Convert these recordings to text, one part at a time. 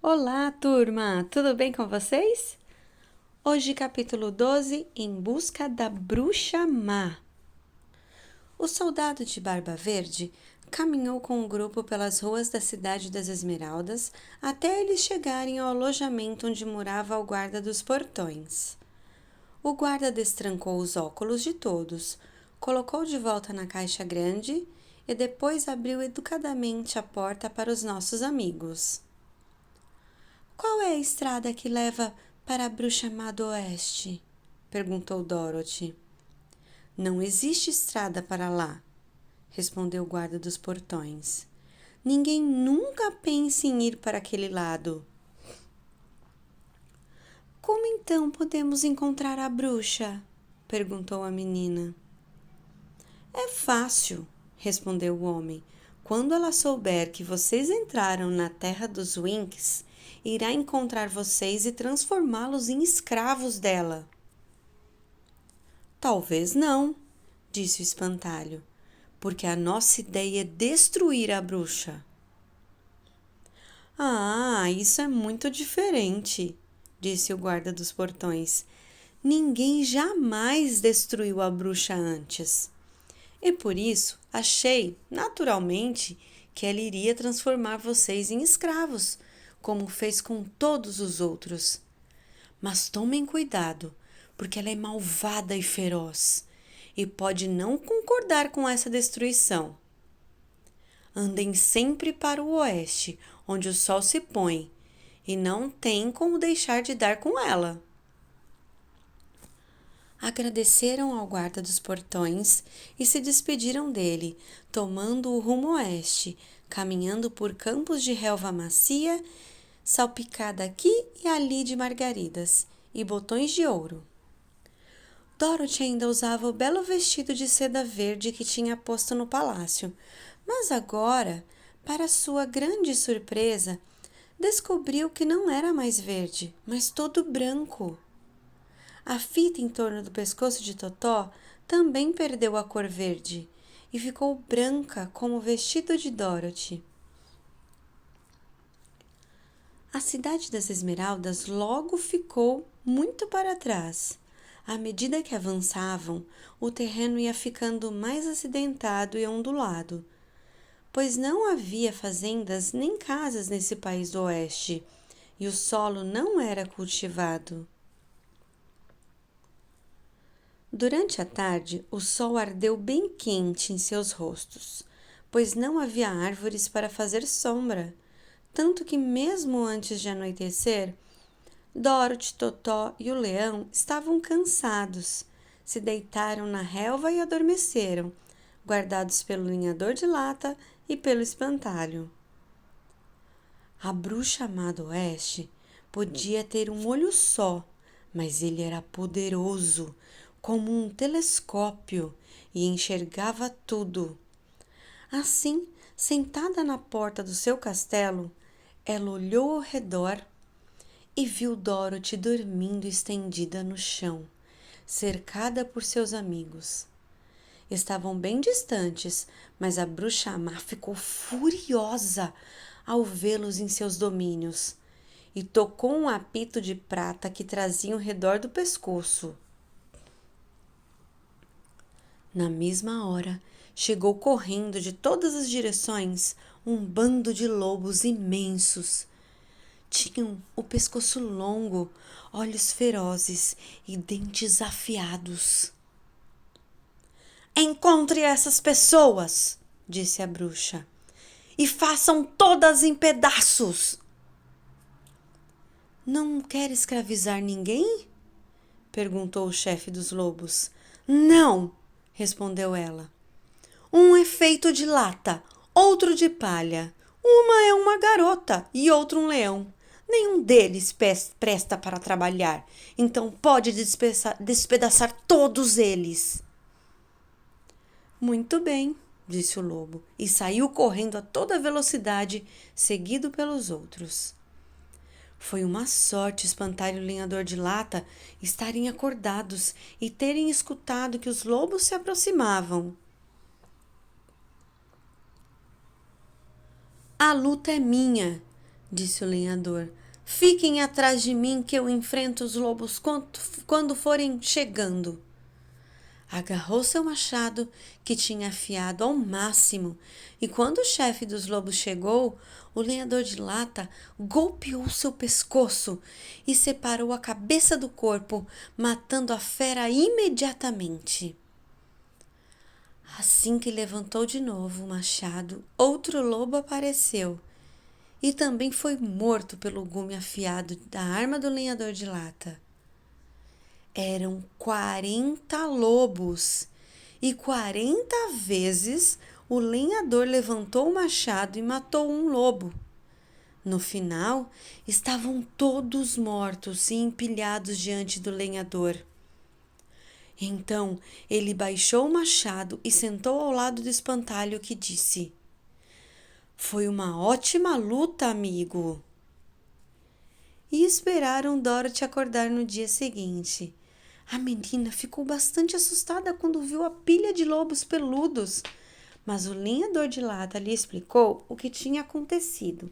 Olá, turma! Tudo bem com vocês? Hoje, capítulo 12, Em Busca da Bruxa Má. O soldado de Barba Verde caminhou com o grupo pelas ruas da Cidade das Esmeraldas até eles chegarem ao alojamento onde morava o guarda dos portões. O guarda destrancou os óculos de todos, colocou de volta na caixa grande e depois abriu educadamente a porta para os nossos amigos. Qual é a estrada que leva para a Bruxa Má do Oeste? Perguntou Dorothy. Não existe estrada para lá, respondeu o guarda dos portões. Ninguém nunca pensa em ir para aquele lado. Como então podemos encontrar a bruxa? Perguntou a menina. É fácil, respondeu o homem. Quando ela souber que vocês entraram na terra dos Winks, irá encontrar vocês e transformá-los em escravos dela. Talvez não, disse o espantalho, porque a nossa ideia é destruir a bruxa. Ah, isso é muito diferente, disse o guarda dos portões. Ninguém jamais destruiu a bruxa antes. E por isso achei, naturalmente, que ela iria transformar vocês em escravos, como fez com todos os outros. Mas tomem cuidado, porque ela é malvada e feroz, e pode não concordar com essa destruição. Andem sempre para o oeste, onde o sol se põe, e não tem como deixar de dar com ela. Agradeceram ao guarda dos portões e se despediram dele, tomando o rumo oeste, caminhando por campos de relva macia, salpicada aqui e ali de margaridas e botões de ouro. Dorothy ainda usava o belo vestido de seda verde que tinha posto no palácio, mas agora, para sua grande surpresa, descobriu que não era mais verde, mas todo branco. A fita em torno do pescoço de Totó também perdeu a cor verde e ficou branca como o vestido de Dorothy. A Cidade das Esmeraldas logo ficou muito para trás. À medida que avançavam, o terreno ia ficando mais acidentado e ondulado, pois não havia fazendas nem casas nesse país do oeste, e o solo não era cultivado. Durante a tarde, o sol ardeu bem quente em seus rostos, pois não havia árvores para fazer sombra, tanto que mesmo antes de anoitecer, Dorothy, Totó e o leão estavam cansados, se deitaram na relva e adormeceram, guardados pelo lenhador de lata e pelo espantalho. A bruxa má do oeste podia ter um olho só, mas ele era poderoso, como um telescópio, e enxergava tudo. Assim, sentada na porta do seu castelo, ela olhou ao redor e viu Dorothy dormindo estendida no chão, cercada por seus amigos. Estavam bem distantes, mas a bruxa má ficou furiosa ao vê-los em seus domínios e tocou um apito de prata que trazia ao redor do pescoço. Na mesma hora, chegou correndo de todas as direções um bando de lobos imensos. Tinham o pescoço longo, olhos ferozes e dentes afiados. Encontre essas pessoas, disse a bruxa, e façam todas em pedaços. Não quer escravizar ninguém? Perguntou o chefe dos lobos. Não, respondeu ela. Um é feito de lata, outro de palha. Uma é uma garota e outro um leão. Nenhum deles presta para trabalhar, então pode despedaçar todos eles. Muito bem, disse o lobo, e saiu correndo a toda velocidade, seguido pelos outros. Foi uma sorte espantar o lenhador de lata estarem acordados e terem escutado que os lobos se aproximavam. A luta é minha, disse o lenhador. Fiquem atrás de mim que eu enfrento os lobos quando forem chegando. Agarrou seu machado, que tinha afiado ao máximo, e quando o chefe dos lobos chegou, o lenhador de lata golpeou seu pescoço e separou a cabeça do corpo, matando a fera imediatamente. Assim que levantou de novo o machado, outro lobo apareceu e também foi morto pelo gume afiado da arma do lenhador de lata. Eram 40 lobos e 40 vezes o lenhador levantou o machado e matou um lobo. No final, estavam todos mortos e empilhados diante do lenhador. Então, ele baixou o machado e sentou ao lado do espantalho, que disse: Foi uma ótima luta, amigo. E esperaram Dorothy acordar no dia seguinte. A menina ficou bastante assustada quando viu a pilha de lobos peludos, mas o lenhador de lata lhe explicou o que tinha acontecido.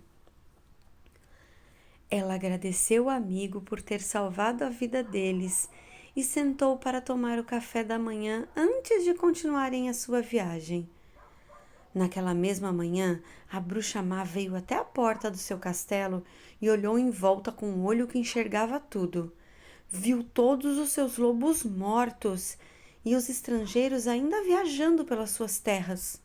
Ela agradeceu o amigo por ter salvado a vida deles e sentou para tomar o café da manhã antes de continuarem a sua viagem. Naquela mesma manhã, a bruxa má veio até a porta do seu castelo e olhou em volta com um olho que enxergava tudo. Viu todos os seus lobos mortos e os estrangeiros ainda viajando pelas suas terras.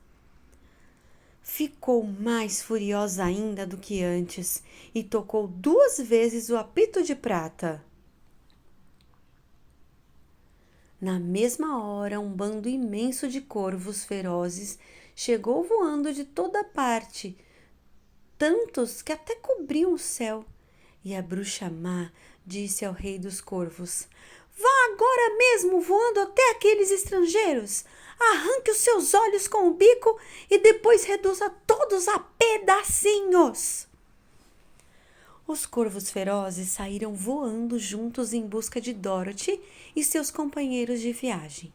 Ficou mais furiosa ainda do que antes e tocou 2 vezes o apito de prata. Na mesma hora, um bando imenso de corvos ferozes chegou voando de toda parte, tantos que até cobriam o céu. E a bruxa má disse ao rei dos corvos: Vá agora mesmo voando até aqueles estrangeiros. Arranque os seus olhos com o bico e depois reduza todos a pedacinhos. Os corvos ferozes saíram voando juntos em busca de Dorothy e seus companheiros de viagem.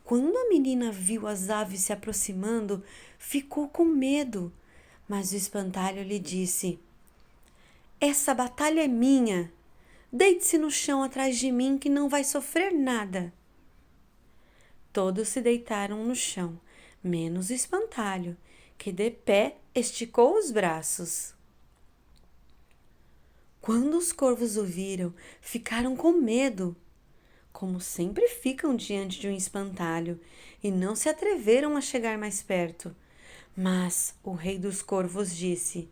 Quando a menina viu as aves se aproximando, ficou com medo, mas o espantalho lhe disse: Essa batalha é minha. Deite-se no chão atrás de mim que não vai sofrer nada. Todos se deitaram no chão, menos o espantalho, que de pé esticou os braços. Quando os corvos o viram, ficaram com medo, como sempre ficam diante de um espantalho, e não se atreveram a chegar mais perto. Mas o rei dos corvos disse: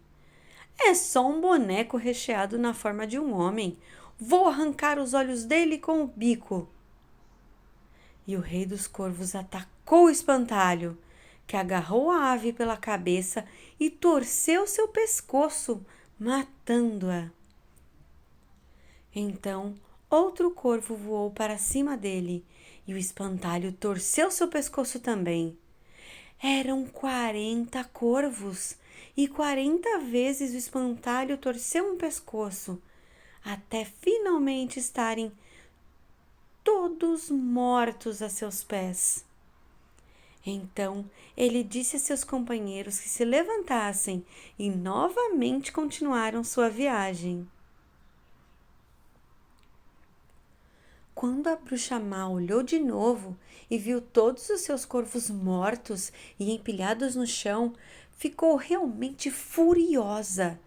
É só um boneco recheado na forma de um homem. Vou arrancar os olhos dele com o bico. E o rei dos corvos atacou o espantalho, que agarrou a ave pela cabeça e torceu seu pescoço, matando-a. Então, outro corvo voou para cima dele e o espantalho torceu seu pescoço também. Eram 40 corvos e 40 vezes o espantalho torceu um pescoço, até finalmente estarem todos mortos a seus pés. Então ele disse a seus companheiros que se levantassem e novamente continuaram sua viagem. Quando a bruxa má olhou de novo e viu todos os seus corvos mortos e empilhados no chão, ficou realmente furiosa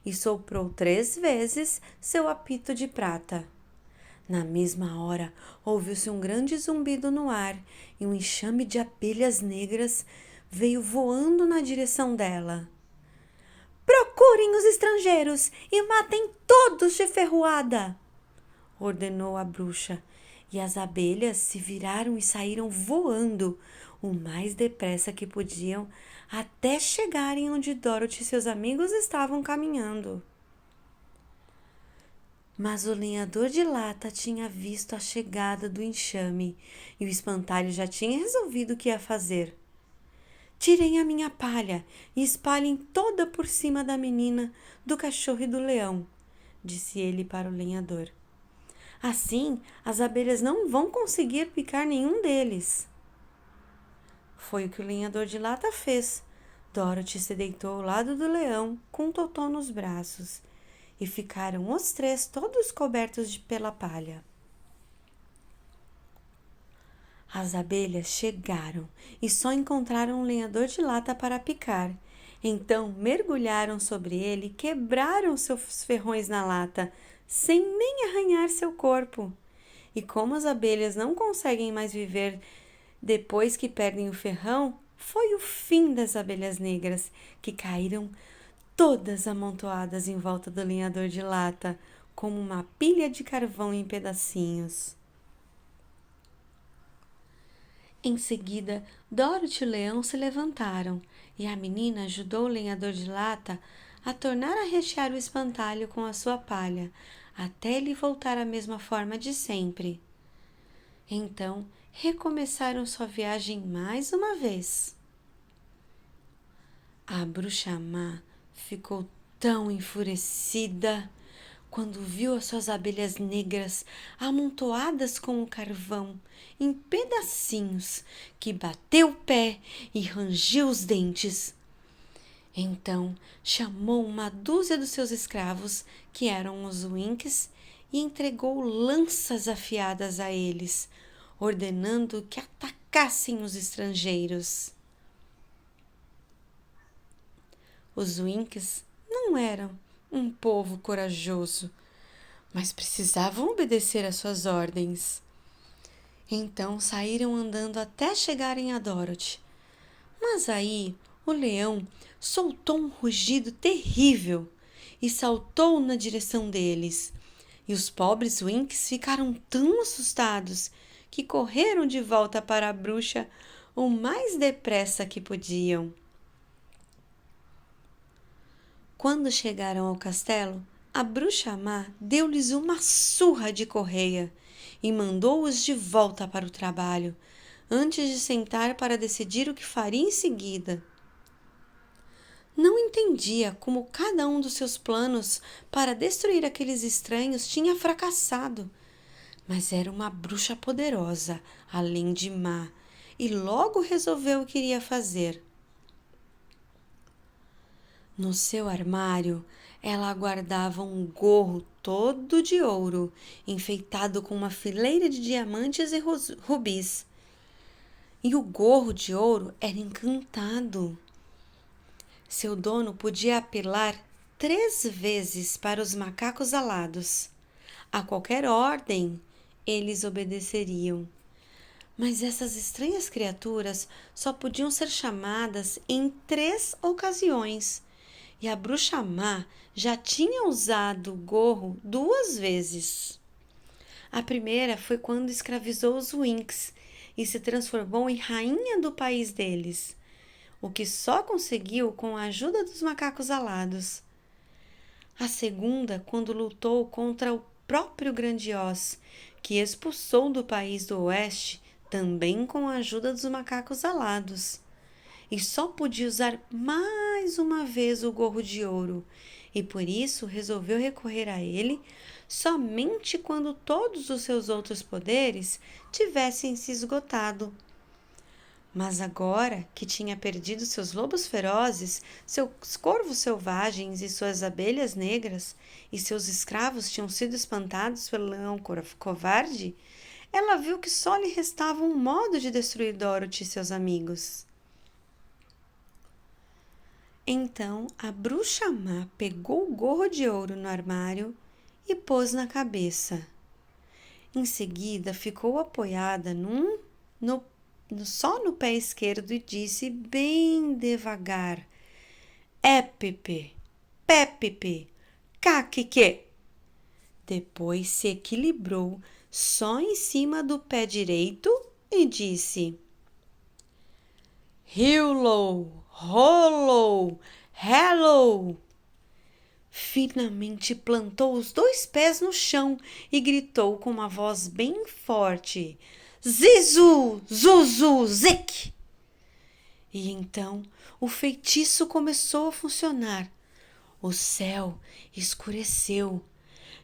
e soprou 3 vezes seu apito de prata. Na mesma hora, ouviu-se um grande zumbido no ar e um enxame de abelhas negras veio voando na direção dela. Procurem os estrangeiros e matem todos de ferroada! Ordenou a bruxa, e as abelhas se viraram e saíram voando o mais depressa que podiam até chegarem onde Dorothy e seus amigos estavam caminhando. Mas o lenhador de lata tinha visto a chegada do enxame e o espantalho já tinha resolvido o que ia fazer. Tirem a minha palha e espalhem toda por cima da menina, do cachorro e do leão, disse ele para o lenhador. Assim, as abelhas não vão conseguir picar nenhum deles. Foi o que o lenhador de lata fez. Dorothy se deitou ao lado do leão com Totó nos braços e ficaram os três todos cobertos pela palha. As abelhas chegaram e só encontraram um lenhador de lata para picar. Então mergulharam sobre ele e quebraram seus ferrões na lata, sem nem arranhar seu corpo. E como as abelhas não conseguem mais viver depois que perdem o ferrão, foi o fim das abelhas negras, que caíram todas amontoadas em volta do lenhador de lata, como uma pilha de carvão em pedacinhos. Em seguida, Dorothy e o leão se levantaram e a menina ajudou o lenhador de lata a tornar a rechear o espantalho com a sua palha, até ele voltar à mesma forma de sempre. Então, recomeçaram sua viagem mais uma vez. A bruxa má ficou tão enfurecida quando viu as suas abelhas negras amontoadas com o carvão em pedacinhos, que bateu o pé e rangiu os dentes. Então chamou uma dúzia dos seus escravos, que eram os Winks, e entregou lanças afiadas a eles, ordenando que atacassem os estrangeiros. Os Winks não eram um povo corajoso, mas precisavam obedecer às suas ordens. Então saíram andando até chegarem a Dorothy. Mas aí o leão soltou um rugido terrível e saltou na direção deles. E os pobres Winks ficaram tão assustados que correram de volta para a bruxa o mais depressa que podiam. Quando chegaram ao castelo, a bruxa má deu-lhes uma surra de correia e mandou-os de volta para o trabalho, antes de sentar para decidir o que faria em seguida. Não entendia como cada um dos seus planos para destruir aqueles estranhos tinha fracassado, mas era uma bruxa poderosa, além de má, e logo resolveu o que iria fazer. No seu armário, ela guardava um gorro todo de ouro, enfeitado com uma fileira de diamantes e rubis. E o gorro de ouro era encantado. Seu dono podia apelar 3 vezes para os macacos alados. A qualquer ordem, eles obedeceriam. Mas essas estranhas criaturas só podiam ser chamadas em 3 ocasiões. E a bruxa má já tinha usado o gorro 2 vezes. A primeira foi quando escravizou os Winks e se transformou em rainha do país deles, o que só conseguiu com a ajuda dos macacos alados. A segunda, quando lutou contra o próprio Grande Oz, que expulsou do país do oeste, também com a ajuda dos macacos alados. E só podia usar mais uma vez o gorro de ouro, e por isso resolveu recorrer a ele somente quando todos os seus outros poderes tivessem se esgotado. Mas agora que tinha perdido seus lobos ferozes, seus corvos selvagens e suas abelhas negras, e seus escravos tinham sido espantados pelo leão covarde, ela viu que só lhe restava um modo de destruir Dorothy e seus amigos. Então a bruxa má pegou o gorro de ouro no armário e pôs na cabeça. Em seguida ficou apoiada só no pé esquerdo e disse bem devagar: Épepe, pépepe, caquique. Depois se equilibrou só em cima do pé direito e disse: Hillow, Hollow, Hello! Finalmente plantou os 2 pés no chão e gritou com uma voz bem forte: Zizu, Zuzu, Zic! E então o feitiço começou a funcionar. O céu escureceu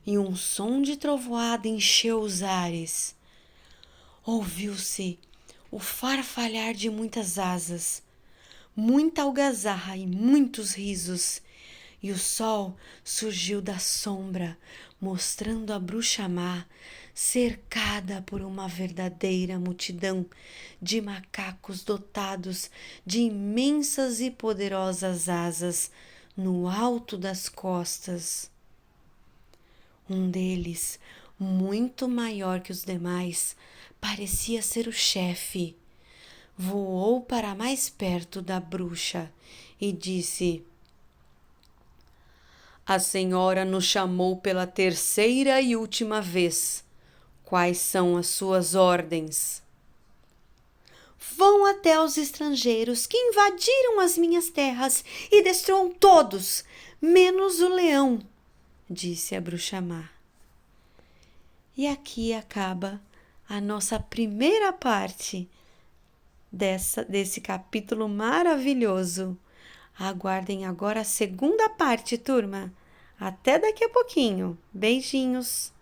e um som de trovoada encheu os ares. Ouviu-se o farfalhar de muitas asas. muita algazarra e muitos risos. E o sol surgiu da sombra, mostrando a bruxa má cercada por uma verdadeira multidão de macacos dotados de imensas e poderosas asas no alto das costas. Um deles, muito maior que os demais, parecia ser o chefe. Voou para mais perto da bruxa e disse: A senhora nos chamou pela terceira e última vez. Quais são as suas ordens? Vão até os estrangeiros que invadiram as minhas terras e destruam todos, menos o leão, disse a bruxa má. E aqui acaba a nossa primeira parte desse capítulo maravilhoso. Aguardem agora a segunda parte, turma. Até daqui a pouquinho. Beijinhos!